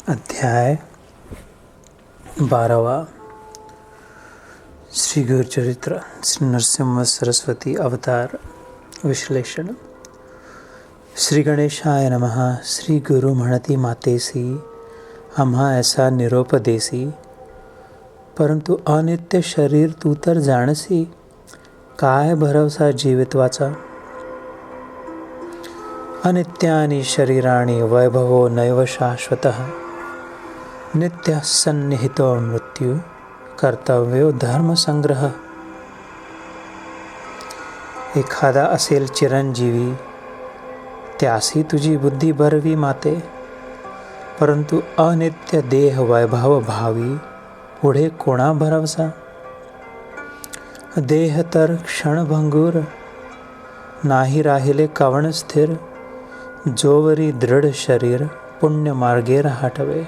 अध्याय 12 श्री गुरुचरित्र श्री नरसिंह सरस्वती अवतार विश्लेषण। श्री गणेशाय नमः। श्री गुरु म्हणती मातेसी आम्हा ऐसा निरोप देसी, परंतु अनित्य शरीर तू तर जाणसी, काय भरवसा जीवित्वाचा। अनित्यानि शरीराणि वैभवो नैव शाश्वतः, नित्य सन्निहितो मृत्यू कर्तव्यो धर्म संग्रह। एखादा असेल चिरंजीवी त्यासी तुझी बुद्धी बरवी माते, परंतु अनित्य देह वैभव भावी पुढे कोणा भरवसा। देह तर क्षणभंगूर नाही राहिले कवण स्थिर, जोवरी दृढ शरीर पुण्य मार्गे राहटवे।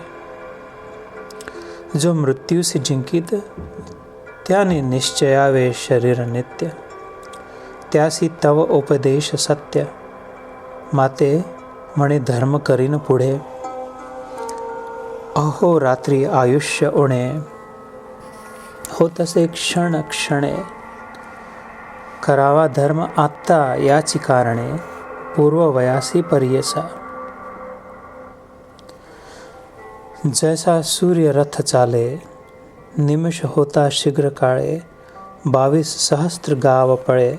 जो मृत्यूसी जिंकित त्याने निश्चयावे शरीर नित्य, त्यासी तव उपदेश सत्य। माते म्हणे धर्म करीन पुढे, अहो रात्री आयुष्य उणे, होतसे क्षण क्षणे। करावा धर्म आत्ता याची कारणे, पूर्व वयासी पर्येसा। जैसा सूर्य रथ चाले, निमिष होता शीघ्र काळे। 22 सहस्त्र गाव पळे,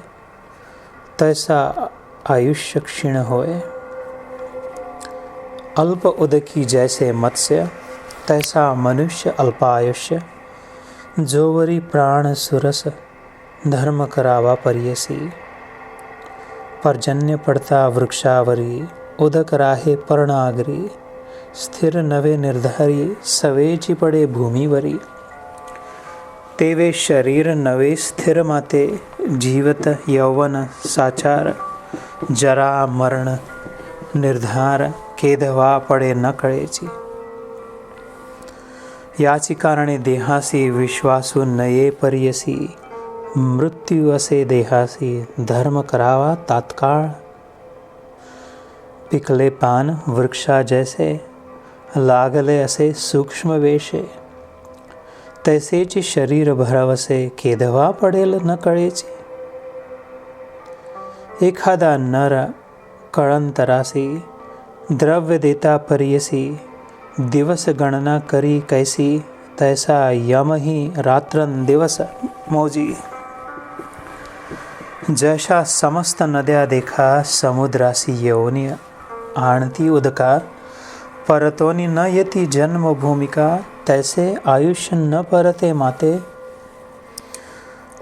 तैसा आयुष्य क्षीण होय। अल्प उदकी जैसे मत्स्य, तैसा मनुष्य अल्पायुष्य। जोवरी प्राण सुरस, धर्म करावा पर्यसी। पर्जन्य पडता वृक्षावरी, उदक राहे पर्णागरी। स्थिर नवे निर्धारी, सवेची पडे भूमीवरी। तेवे शरीर नवे स्थिर माते, जीवत यौवन साचार। जरा मरण निर्धार, केदवा पडे न कळेची। याची कारणे देहासी विश्वासू नये पर्यसी। मृत्यू असे देहासी, धर्म करावा तात्काळ। पिकले पान वृक्षा जैसे, लागले असे सूक्ष्म वेशे। तैसेची शरीर भरवसे, केदवा पडेल न कळेची। एखादा नर कळंतरासी, द्रव्य देता पर्यसी। दिवस गणना करी कैसी, तैसा यमही रात्रंदिवस मोजी। जैसा समस्त नद्या देखा, समुद्रासी येऊनी आणती उदकार। परतोनी न येती जन्मभूमिका, तैसे आयुष्य न परते माते।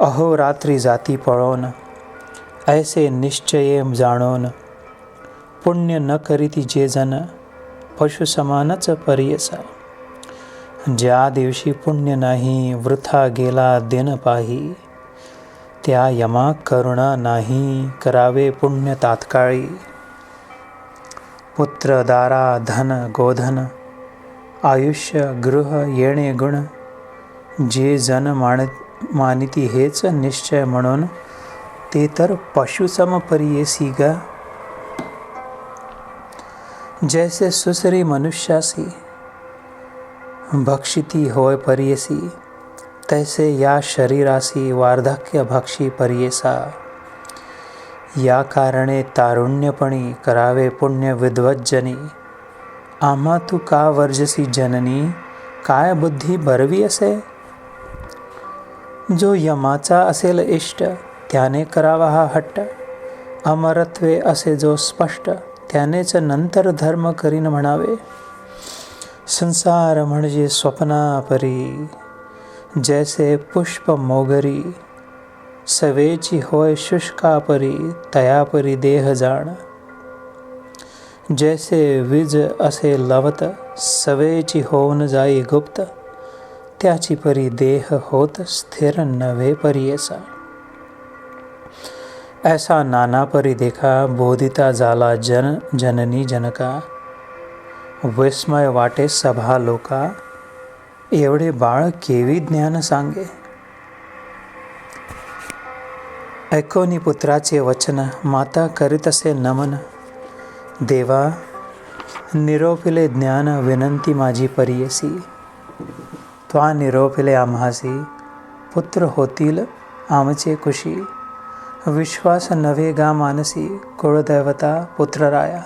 अहो रात्री जाती पळोन, ऐसे निश्चये जाणोन। पुण्य न करीती जे जन, पशु समानच पर्यसा। ज्या दिवशी पुण्य नाही, वृथा गेला दिन पाही। त्या यमा करुणा नाही, करावे पुण्य तात्काळी। पुत्र दारा धन गोधन, आयुष्य गृह येणे गुण। जे जन मानिती हेच निश्चय म्हणून, ते तर पशुसम पर्येसी गा। जैसे सुसरी मनुष्यासी, भक्षिती होय पर्येसी। तैसे या शरीरासी, वार्धक्य भक्षी पर्येसा। या कारणे तारुण्यपणी, करावे पुण्य विद्वज्जनी। आम्हा तू का वर्जसी जननी, काय बुद्धी बरवी असे। जो यमाचा असेल इष्ट, त्याने करावा हा हट्ट। अमरत्वे असे जो स्पष्ट, त्यानेच नंतर धर्म करीन म्हणावे। संसार म्हणजे स्वप्नापरी, जैसे पुष्प मोगरी। सवेची होय शुष्कापरी, तयापरी देह जाण। जैसे विज असे लवत, सवेची होऊन जाई गुप्त। त्याची परी देह होत स्थिर नव्हे पर्येसा। ऐसा नाना परी देखा, बोधिता झाला जननी जनका। विस्मय वाटे सभा लोका, एवढे बाळ केवी ज्ञान सांगे। ऐकोनी पुत्राचे वचन, माता करीत असे नमन। देवा निरोपिले ज्ञान विनंती माझी परियसी. त्वा निरोपिले आम्हासी पुत्र होतील आमचे कुशी. विश्वास नवे गा मानसी कुळदैवता पुत्रराया.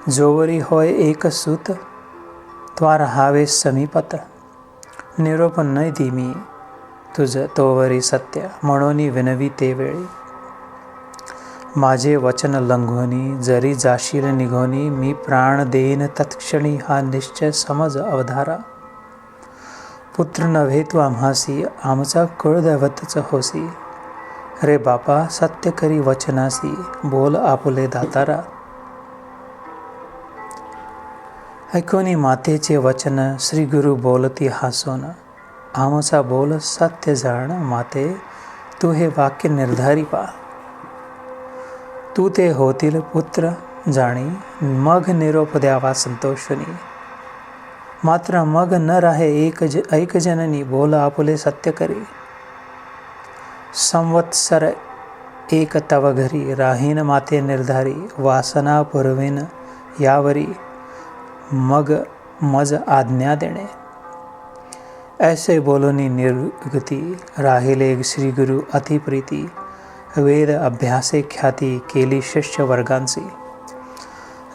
जोवरी होय एक सूत त्वा रहावे समीपत. निरोप न दिमी तुझ तोवरी सत्य म्हणून विनवी ते वेळी. माझे वचन लंघोनी जरी जाशील निघोनी. मी प्राण देईन तत्क्षणी हा निश्चय समज अवधारा. पुत्र नव्हे तू आम्हासी आमचा कुळदैवतच होसी. रे बापा सत्य करी वचनासी बोल आपुले दातारा. ऐकोनी मातेचे वचन श्री गुरु बोलती हासून. आमचा बोल सत्य जाण माते तू हे वाक्य निर्धारी पा. तू ते होतील पुत्र जाणी मग निरोप द्यावा संतोषणी. मात्र मग न राहे ऐक जननी बोल आपुले सत्य करी. संवत्सर एक तव घरी राहीन माते निर्धारी. वासना पुरवीन यावरी मग मज आज्ञा देणे. ऐसे बोलोनी निर्गती राहिले श्री गुरु अतिप्रीती. वेद अभ्यासे ख्याती केली शिष्य वर्गांची.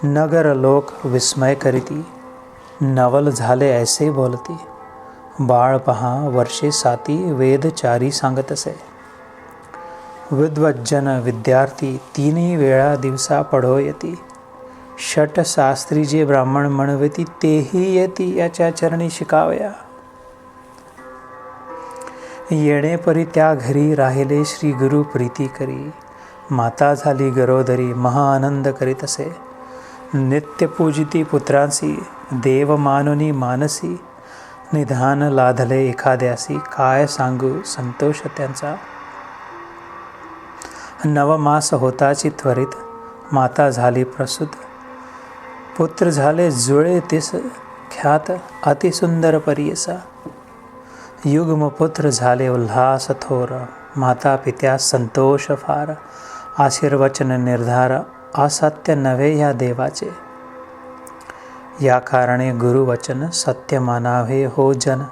नगर लोक विस्मय करीती नवल झाले ऐसे बोलती. बाळ पहा वर्षे साती वेद चारी सांगत असे. विद्वज्जन विद्यार्थी तीनही वेळा दिवसा पढो येती. षट शास्त्री जे ब्राह्मण म्हणविती तेही येती याच्या चरणी शिकावया. येणेपरी त्या घरी राहिले श्री गुरु प्रीती करी. माता झाली गरोदरी महाआनंद करीत असे. नित्य पूजिती पुत्रांसी देव मानुनी मानसी. निधान लाधले एखाद्यासी काय सांगू संतोष त्यांचा. नवमास होताची त्वरित माता झाली प्रसूत. पुत्र झाले जुळे तिस ख्यात अतिसुंदर परियसा. युग्म पुत्र झाले उल्हास थोर. माता पित्या संतोष फार. आशीर्वचन निर्धार असत्य नव्हे या देवाचे. या कारणे गुरुवचन सत्य मानावे हो जन.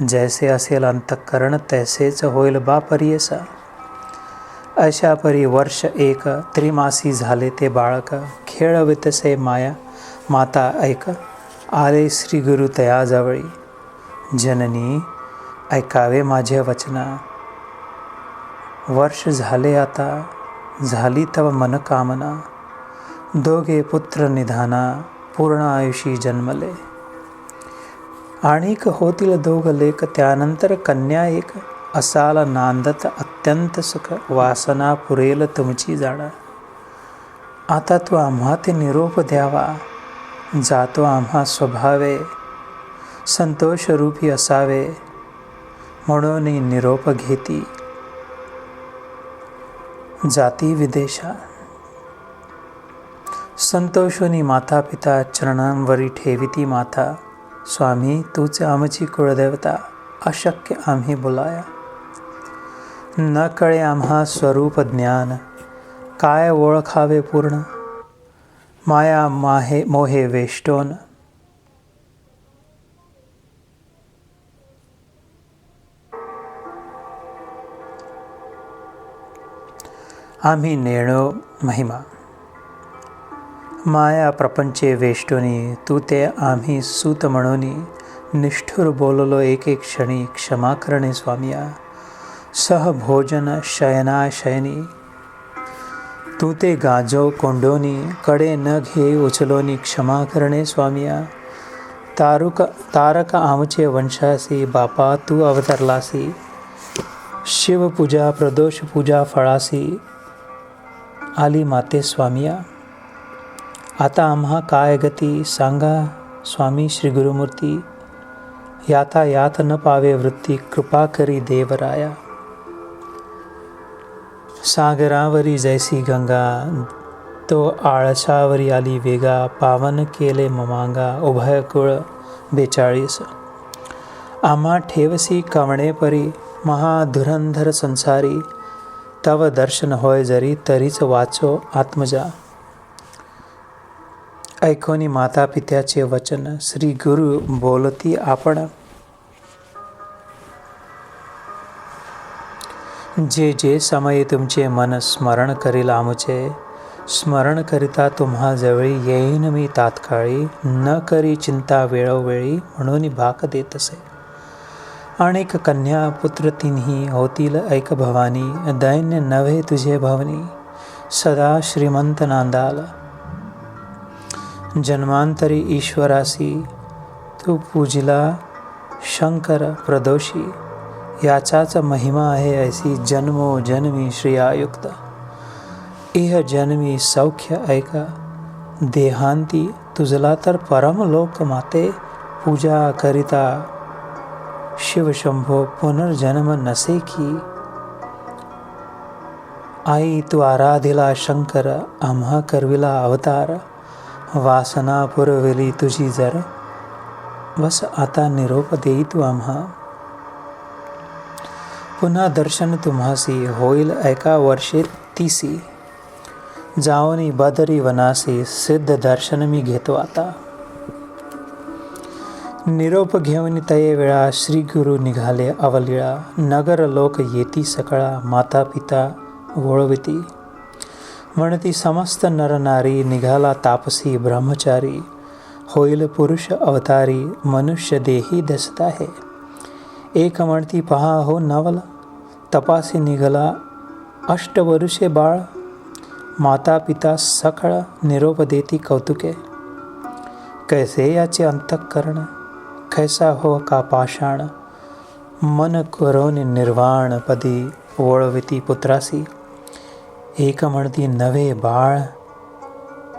जैसे असेल अंतःकरण तैसेच होईल बा परियसा. अशा परी वर्ष एक त्रिमासी झाले ते बाळक. खेळवितसे माया माता ऐक. आले श्री गुरु तया जवळी. जननी ऐकावे माझे वचना. वर्ष झाले आता झाली तव मनकामना. दोघे पुत्र निधाना पूर्ण आयुषी जन्मले. आणिक होतील दोघ लेक त्यानंतर कन्या एक. असाल नांदत अत्यंत सुख वासना पुरेल तुमची जाणा. आता तू आम्हा ते निरोप द्यावा. जातो आम्हा स्वभावे संतोष रूपी असावे. म्हणून निरोप घेती जाती विदेशा. संतोषोनी माता पिता चरणांवरी ठेविती माता. स्वामी तूच आमची कुळदेवता अशक्य आम्ही बोलाया. न कळे आम्हा स्वरूप ज्ञान काय ओळखावे पूर्ण. माया मोहे वेष्टोन. आम्ही नेणो महिमा. माया प्रपंचे वेष्टोनी तू ते आम्ही सूत म्हणूनी. निष्ठुर बोललो एक एक क्षणी क्षमा करणे स्वामिया. सहभोजन शयनाशयनी तू ते गाजो कोंडोनी. कडे न घे उचलोनी क्षमा करणे स्वामिया. तारक आमचे वंशासी बापा तू अवतरलासी. शिवपूजा प्रदोष पूजा फळासी आली माते स्वामिया. आता आम्हा काय गती सांगा स्वामी श्री गुरुमूर्ती. याता यात न पावे वृत्ती कृपा करी देवराया. सागरावरी जैसी गंगा तो आळसावरी आली वेगा. पावन केले ममांगा उभय कुळ 42. आम्हा ठेवसी कवणे परी महाधुरंधर संसारी. तव दर्शन होय जरी तरीच वाचो आत्मजा. ऐकोनी माता पित्याचे वचन श्री गुरु बोलती आपण. जे जे समय तुमचे मन स्मरण करील आमुचे, स्मरण करिता तुम्हा जवळी येईन मी तात्काळी. न करी चिंता वेळोवेळी म्हणून भाक देत असे. अनेक कन्या पुत्र तिन्ही होतील ऐक भवानी. दैन्य नव्हे तुझे भवनी, सदा श्रीमंत नांदाल. जन्मांतरी ईश्वरासी तू पूजिला शंकर प्रदोषी. याचाच महिमा आहे ऐसी जन्मोजन्मी श्रियायुक्त. इह जन्मी सौख्य ऐका, देहांती तुझला तर परम लोक माते. पूजा करिता शिवशंभो पुनर्जन्म नसे की. आई तू आराधिला शंकर, आम्हा करविला अवतार. वासना पुरविली तुझी जर, बस आता निरोप देई तू आम्हा. पुन्हा दर्शन तुम्हासी होईल ऐका वर्षे 30. जाओनी बदरी वनासी, सिद्ध दर्शन मी घेतो आता. निरोप घेऊन तये वेळा श्री गुरु निघाले अवलिळा. नगर लोक येती सकळा, माता पिता वळविती. म्हणती समस्त नरनारी, निघाला तापसी ब्रह्मचारी. होईल पुरुष अवतारी, मनुष्य देही दिसत आहे. एक म्हणती पहा हो नवल, तपासी निघाला 8 वर्षे बाळ. माता पिता सखळ निरोप देती कौतुके. कैसे याचे अंतःकरण, कैसा हो का पाषाण. मन करोन निर्वाण पदी, वळविती पुत्रासी. एक म्हणती नवे बाळ,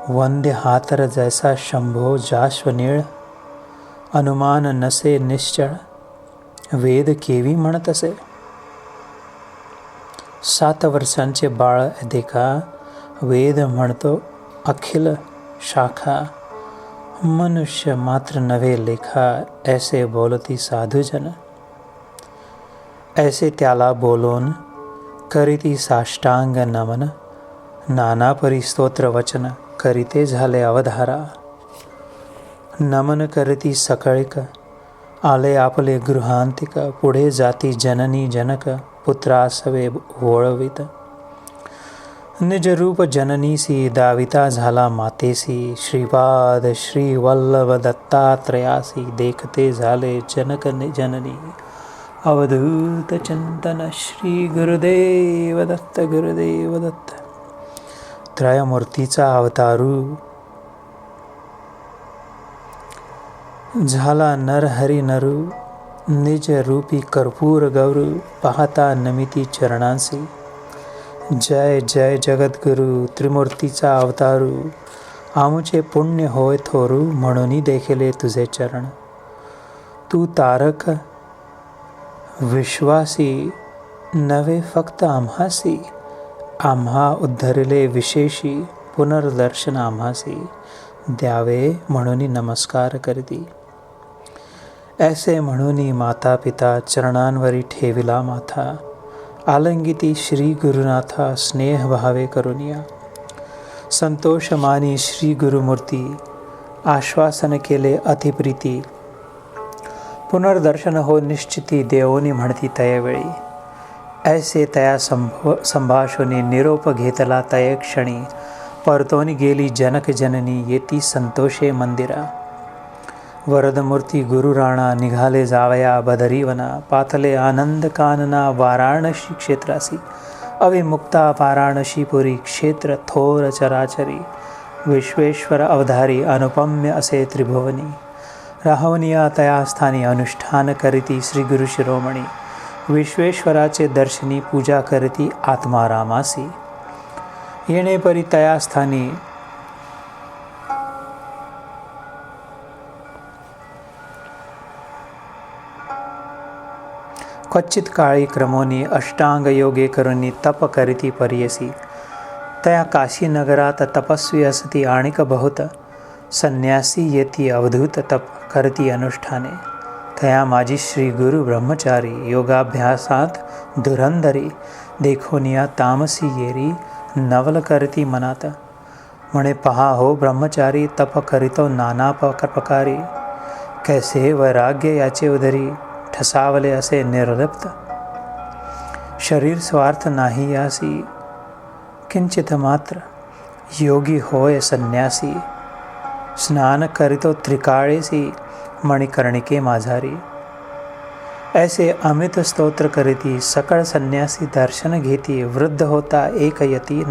वंद्य हातर जैसा शंभो जाश्वनीळ. अनुमान नसे निश्चळ, वेद केवी म्हणत असे. 7 वर्षांचे बाळ देखा, वेद म्हणतो अखिल शाखा. मनुष्य मात्र नवे लेखा, ऐसे बोलती साधुजन. ऐसे त्याला बोलून करीती साष्टांग नमन. नाना परी स्तोत्र वचन, करीते झाले अवधारा. नमन करीती सकळिक, आले आपले गृहांतिक. पुढे जाती जननी जनक, पुत्रासवे वळवित. निज रूप जननीसी, दाविता झाला मातेसी. श्रीपाद श्री वल्लभ दत्तात्रयासी, देखते झाले जनक जननी. अवधूत चिंतन श्री गुरुदेव दत्त, गुरुदेव दत्त. त्रयमूर्तीचा अवतारू झाला नरहरी नरू. निज रूपी कर्पूर गौरू, पाहता नमिती चरणांसी. जय जय जगद्गुरु, त्रिमूर्तीचा अवतारू. आमुचे पुण्य होय थोरू, म्हणून देखिले तुझे चरण. तू तारक विश्वासी, नवे फक्त आम्हासी. आम्हा उद्धरिले विशेषी, पुनर्दर्शन आम्हासी. द्यावे म्हणून नमस्कार करती. ऐसे म्हणून माता पिता चरणांवरी ठेविला माथा. आलंगिती श्री गुरुनाथा, स्नेह भावे करुनिया. संतोष मानी श्री गुरुमूर्ती, आश्वासन केले अतिप्रीती. पुनर्दर्शन हो निश्चिती, देवोनी म्हणती तयवेळी. ऐसे तया संभाषणी, निरोप घेतला तय क्षणी. परतोनी गेली जनक जननी, येती संतोषे मंदिरा. वरदमूर्ती गुरु राणा, निघाले जावया बदरीवना. पातले आनंद कानना, वाराणसी क्षेत्रासी. अविमुक्ता वाराणसीपुरी, क्षेत्र थोर चराचरी. विश्वेश्वर अवधारी, अनुपम्य असे त्रिभुवनी. राहवनिया तया स्थानी, अनुष्ठान करीती श्री गुरु शिरोमणी. विश्वेश्वराचे दर्शनी, पूजा करीती आत्मारामासी. येणे परी तया स्थानी, क्वचित काळी क्रमोनी. अष्टांग योगे करुनी, तप करीती परियसी. तया काशी नगरात तपस्वी असती आणिक बहुत. संन्यासी येती अवधूत तप करती अनुष्ठाने. तया माझी श्री गुरु ब्रह्मचारी, योगाभ्यासात धुरंधरी. देखोनिया तामसी येरी, नवल करती मनात. म्हणे पहा हो ब्रह्मचारी, तप करीतो नाना प्रकारी, कैसे वैराग्य याचे उदरी, ठसावले असे निर्लिप्त. शरीर स्वार्थ नाही यासी, किंचित मात्र योगी होय संन्यासी. स्नान करीतो त्रिकाळेसी, मणिकर्णिके माझारी. ऐसे अमृत स्तोत्र करीती, सकळ संन्यासी दर्शन घेती. वृद्ध होता एक यती,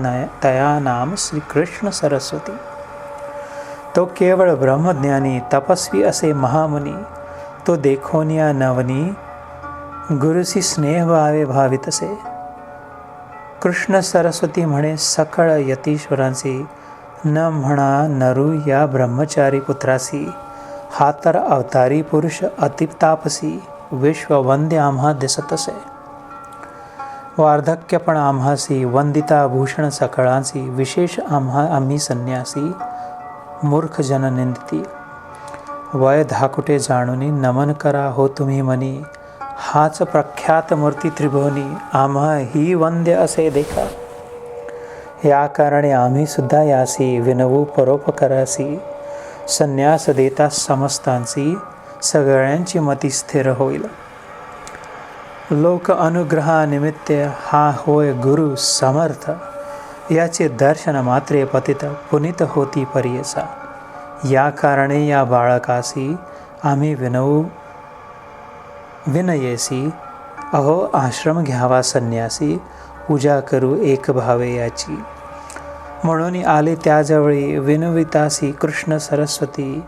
तया नाम श्री कृष्ण सरस्वती. तो केवळ ब्रह्मज्ञानी तपस्वी असे महामुनी. तो देखोनिया नवनी, गुरुसी स्नेह भावे भावितसे. कृष्ण सरस्वती म्हणे सकळ यतीश्वरांसी, न म्हणा नरू या ब्रह्मचारी पुत्रासी. हा तर अवतारी पुरुष अतितापसी, विश्ववंद्य आम्हा दिसतसे. वार्धक्य पण आम्हासी, वंदिता भूषण सकळांसी. विशेष आम्ही संन्यासी, मूर्ख जन निंदिती. वय धाकुटे जाणुनी, नमन करा हो तुम्ही मनी. हाच प्रख्यात मूर्ती त्रिभुवनी, आम्हा ही वंद्य असे देखा. या कारणे आम्ही सुद्धा यासी, विनवू परोपकारासी. संन्यास देता समस्तांची, सगळ्यांची मती स्थिर होईल. लोक अनुग्रहानिमित्त हा होय गुरु समर्थ. याचे दर्शन मात्रे पतित, पुनीत होती परियसा. या कारणे या बाळकासी, आम्ही विनयेसी. अहो आश्रम घ्यावा संन्यासी, पूजा करू एक भावे याची. म्हणून आले त्याजवळी, विनवितासी कृष्ण सरस्वती.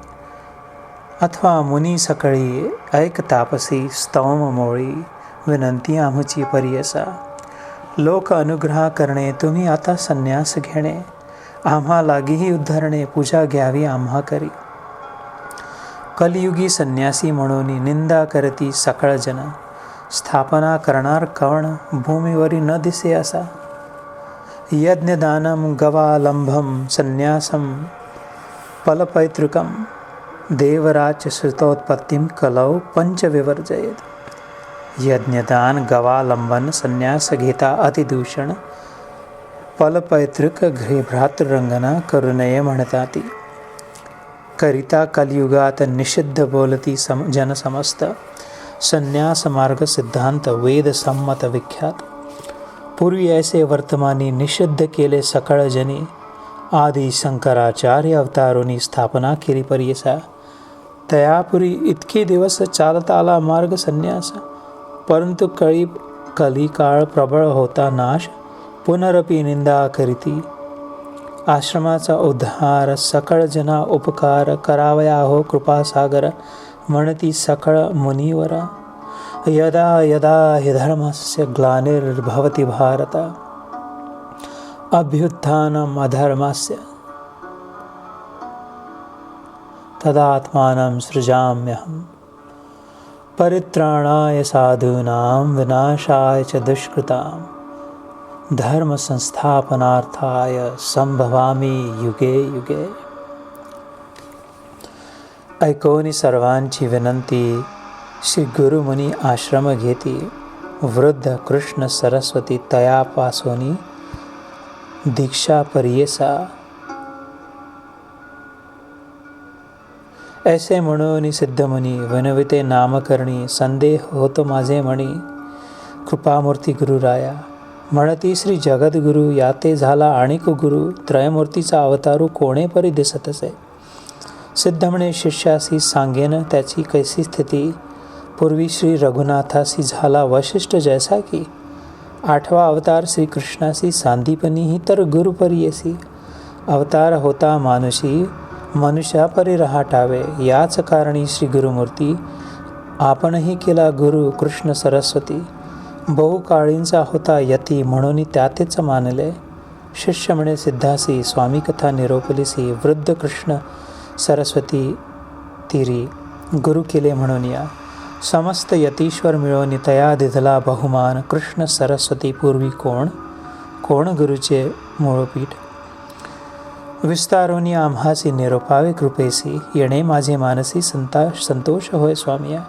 अथवा मुनी सकळी, ऐक तापसी स्तवम मोळी. विनंती आमची परियसा. लोक अनुग्रह करणे, तुम्ही आता संन्यास घेणे. आम्हा लागीही उद्धरणे, पूजा घ्यावी आम्हा करी. कलियुगी संन्यासी म्हणून निंदा करती सकळ जन. स्थापना करणार कवण, भूमीवरी न दिसे असा. यज्ञदानम गवालंभम संन्यासम फलपैतृकम. देवराज श्रुतोत्पत्तिम कलौ पंचविवर्जयेत. यज्ञदान गवालंबन संन्यास घेता अतिदूषण. फलपैतृक गृहे भ्रातृरंगना करू नये म्हणताती. करिता कलियुगात निषिद्ध बोलती जनसमस्त. संन्यास मार्ग सिद्धांत वेद संमत विख्यात. पूर्वी ऐसे वर्तमानी निषिद्ध केले सकळ जनी. आदि शंकराचार्य अवतारोनी स्थापना केली परियसा. तयापुरी इतके दिवस चालत आला मार्ग संन्यास. परंतु कलिकाळ प्रबळ होता नाश. पुनरपि निंदा करीती. आश्रमाचा उद्धार सकळ जना उपकार. करावया हो कृपासागर, म्हणती सकळ मुनिवरा. यदा यदा हि धर्मस्य ग्लानिर्भवति भारत. अभ्युत्थानम् अधर्मस्य तदात्मानं सृजाम्यहम्. परित्राणाय साधूनां, विनाशाय च दुष्कृतां. धर्म संस्थापनार्थाय संभवामि युगे युगे. ऐकोनी सर्वांची विनंती. श्री गुरुमुनी आश्रम घेती. वृद्ध कृष्ण सरस्वती तयापासोनी दीक्षा परियेसा. ऐसे म्हणून सिद्धमुनी विनविते नामकरणी. संदेह होतो माझे मणी. कृपामूर्ती गुरुराया, म्हणती श्री जगद्गुरु. याते झाला आणिक गुरु. त्रयमूर्तीचा अवतारू कोणे परी दिसत असे. सिद्ध म्हणे शिष्यासी सांगेन त्याची कैसी स्थिती. पूर्वी श्री रघुनाथासी झाला वशिष्ठ जैसा की. आठवा अवतार श्री कृष्णासी सांदीपनी ही तर गुरुपरियेसी. अवतार होता मानुषी, मनुष्यापरी रहाटावे. याच कारणी श्री गुरुमूर्ती आपणही केला गुरु कृष्ण सरस्वती. बहुकाळींचा होता यती, म्हणून त्यातेच मानले. शिष्य म्हणे सिद्धासी, स्वामी कथा निरोपलीसी. वृद्ध कृष्ण सरस्वती तिरी गुरु केले म्हणून या. समस्त यतीश्वर मिळवून तया दिधला बहुमान. कृष्ण सरस्वती पूर्वी कोण कोण गुरुचे मूळपीठ. विस्तारोनी आम्हासी निरोपावे कृपेसी. येणे माझे मानसी संतोष होय स्वामिया.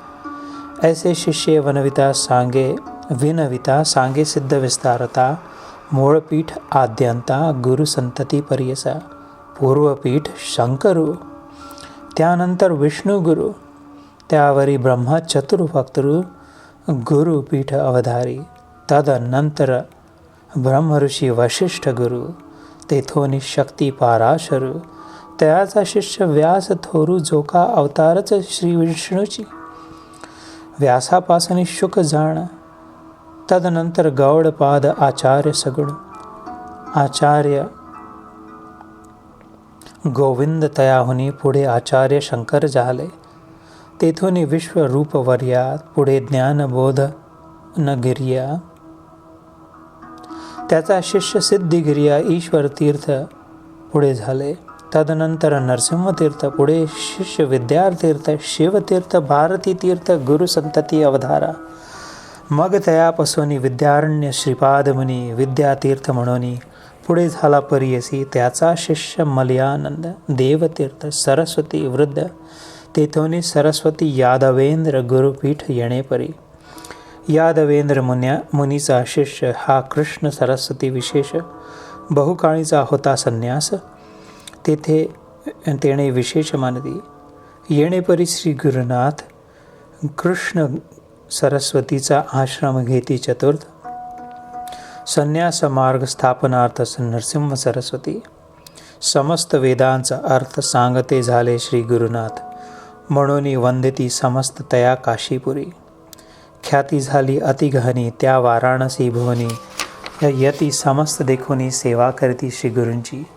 ऐसे शिष्य विनविता सांगे सिद्ध विस्तारता. मूळपीठ आद्यंता गुरु संतती परियसा. पूर्वपीठ शंकरू, त्यानंतर विष्णुगुरु, त्यावरी ब्रह्मा चतुर्भक्तरू गुरुपीठ अवधारी, तदनंतर ब्रह्मऋषी वशिष्ठ गुरु, तेथोनी शक्ती पाराशरू, त्याचा शिष्य व्यास थोरू, जो का अवतारच श्री विष्णूची. व्यासापासून शुक जाण, तदनंतर गौडपाद आचार्य सगुण, आचार्य गोविंद तयाहुनी पुढे आचार्य शंकर झाले. तेथून विश्वरूपवर्या, पुढे ज्ञानबोध नगिर्या, त्याचा शिष्य सिद्धिगिर्या ईश्वर तीर्थ पुढे झाले. तदनंतर नरसिंहतीर्थ, पुढे शिष्य विद्यातीर्थ, शिवतीर्थ, भारती तीर्थ, गुरु संतती अवधारा. मग तयापासून विद्यारण्य श्रीपादमुनी विद्यातीर्थ म्हणून पुढे झाला परियसी, त्याचा शिष्य मलयानंद, देवतीर्थ, सरस्वती वृद्ध, तेथोनी सरस्वती यादवेंद्र गुरुपीठ येणे परी. यादवेंद्र मुनीचा शिष्य हा कृष्ण सरस्वती विशेष बहुकाळीचा होता संन्यास, तेणे विशेष मानती. येणेपरी श्री गुरुनाथ कृष्ण सरस्वतीचा आश्रम घेती चतुर्थ. संन्यास मार्ग स्थापनार्थ नरसिंह सरस्वती. समस्त वेदांचा अर्थ सांगते झाले श्री गुरुनाथ, म्हणून वंदिती समस्त तया काशीपुरी. ख्याती झाली अतिगहनी त्या वाराणसी भुवनी, यती समस्त देखोनी सेवा करती श्री गुरूंची.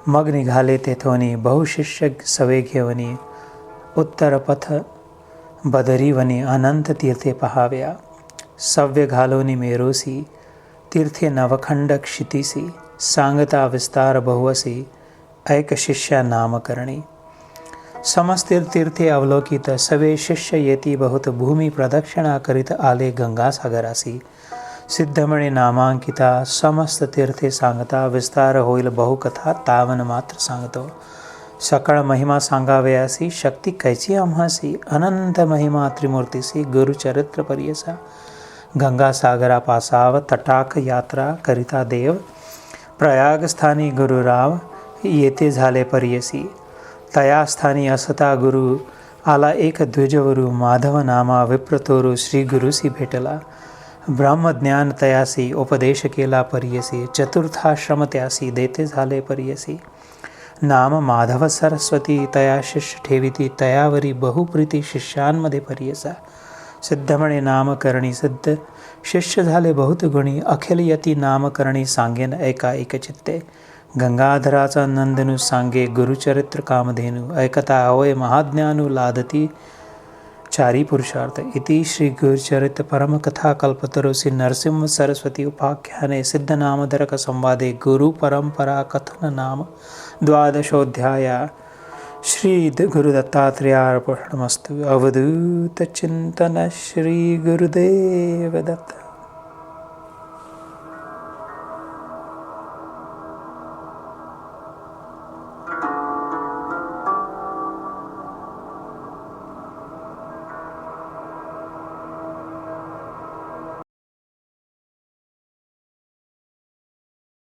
मग निघाले तेथोनी बहुशिष्य सवे घेवनी, उत्तर पथ बदरीवनी अनंत तीर्थे पहाव्या. सव्य घालोनी मेरोसी, तीर्थे नवखंड क्षितिसी, सांगता विस्तार बहुवसी, ऐक शिष्या नामकरणी. समस्त तीर्थे अवलोकित सवे शिष्य येती बहुत, भूमी प्रदक्षिणा करीत आले गंगासागरासी. सिद्धमणे नामांकिता समस्त तीर्थे सांगता, विस्तार होईल बहुकथा तावन मात्र सांगतो. सकळ महिमा सांगावयासी, शक्ती कैची आम्हासी, अनंत महिमा त्रिमूर्तीसी, गुरुचरित्र परियसा. गंगासागरा पासाव तटाक यात्रा करिता देव, प्रयागस्थानी गुरुराव येते झाले परियसी. तया स्थानी असता गुरु आला एक द्विजवरू, माधव नामा विप्रतोरू श्री गुरुसी भेटला. ब्रह्मज्ञान तयासी उपदेश केला परियसी, चतुर्थाश्रम त्यासी देते झाले परियसी. नाम माधव सरस्वती, तया शिष्य ठेविती, तयावरी बहुप्रीती शिष्यांमध्ये परियसा. सिद्धमणे नामकरणी सिद्ध शिष्य झाले बहुत गुणी, अखिल यती नामकरणी सांगेन एका एक चित्ते. गंगाधराचा नंदनु सांगे गुरुचरित्र कामधेनु, ऐकता होय महाज्ञानु लादती चारी पुरुषार्थ. इति श्री गुरुचरित परम कथा कल्पतरु श्री नरसिंह सरस्वती उपाख्याने सिद्ध नामधरक संवादे गुरु परंपरा कथन नाम द्वादशोऽध्याय. श्री गुरुदत्तात्रेयार्पणमस्तु. अवधूत चिंतन श्री गुरुदेव दत्त.